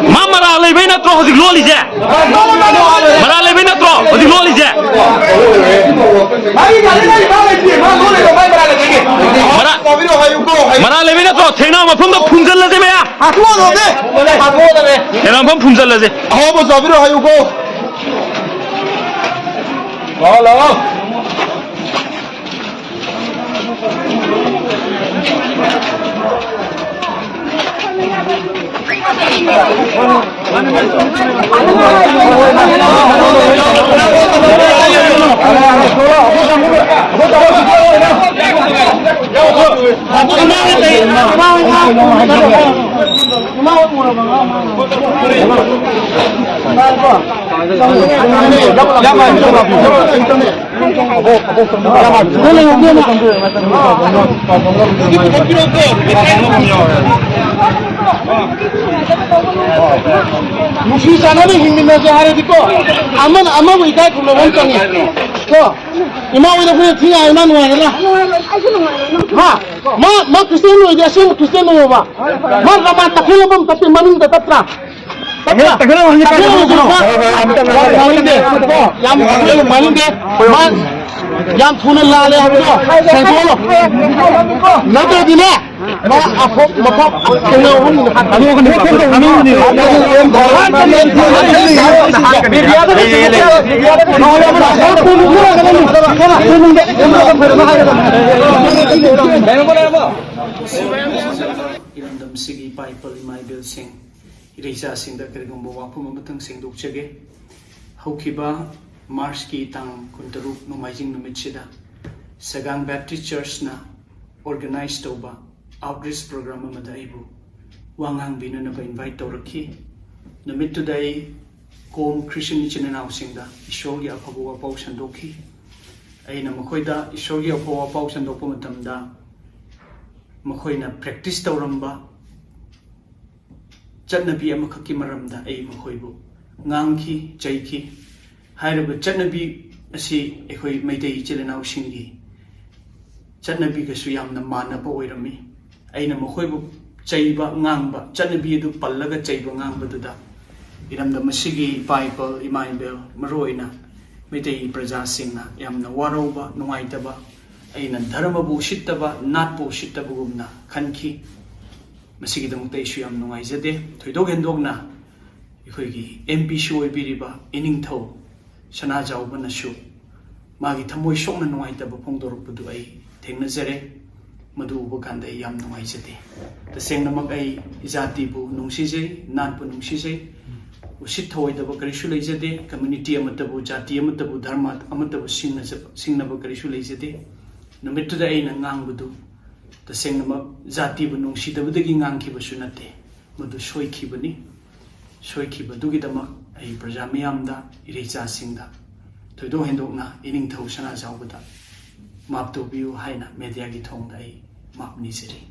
Mara lebih natro hodi loli je. Mara lebih natro hodi loli je. Mara lebih natro thena ma phum da phumjal la je me ya. Thena ma phumjal la je. Aho bo zabiro hayu go. Lao. Musi sana ni hindi na sa hari dito. Ama mo ikay kung lawan ka niya. Ko, ima mo na kung tiya ina nuwa nila. Ha, ma Kristiyano ide asim Kristiyano mo ba? Ma raman takilo bang tapi manin tatatra. Takilo manin de. Yang punya lale habis tu, saya tahu. Nanti di mana? Aku maaf, kena orang ni. Irandam sigi Bible imai bil sing irisa sing da kerigombo wapu mamatang sing dukchage haukiba Mars ki tang kuntaruk nomaijing numitsida Sagang Baptist Church na organize toba outreach program amada ibu wangang binu na ba invite toraki numit today kom Christian ichinanaw singda ishogi apabu apaw sandoki ay na makoyda ishogi apaw apaw sandoko matamda makoyna practice tawramba chatnabi amakaki maramda ay makoybu ngangki jaiki hairaba chatnabi asi ekhoi maidai chilanaw singi chatnabi gasu yamna manaba oirami aina makoybu chaiba ngangba chatnabi adu pallaga chaiba ngangba duda iramda masigi Bible imaibel maroina maidai praja singna yamna warauba nungaitaba aina dharma bu shittaba nat bu shittaba gumna khanki masigi damukta isu yam nungaijade thoidok hendokna ikhoigi MPC oibiriba iningthau sana jauba nasu magi thamoi sokna nungaitaba phongdorukpudu ai thengnajare madu uba kanda yam nungaijade tasengna mak ai jati bu nungsije nat bu nungsije usit thoidaba karisu leijade community amatabu jati amatabu dharma amatabu singnaba karisu leijade numittuda aina ngangbudu tasengna jati bu nungsidabudagi ngangkhibasu nate madu soikhibani soikhibadugida damak ai praja miyamda irecha singda thoido hendokna iningthau sana jawbada map to biu haina media gi thongda ai map ni seri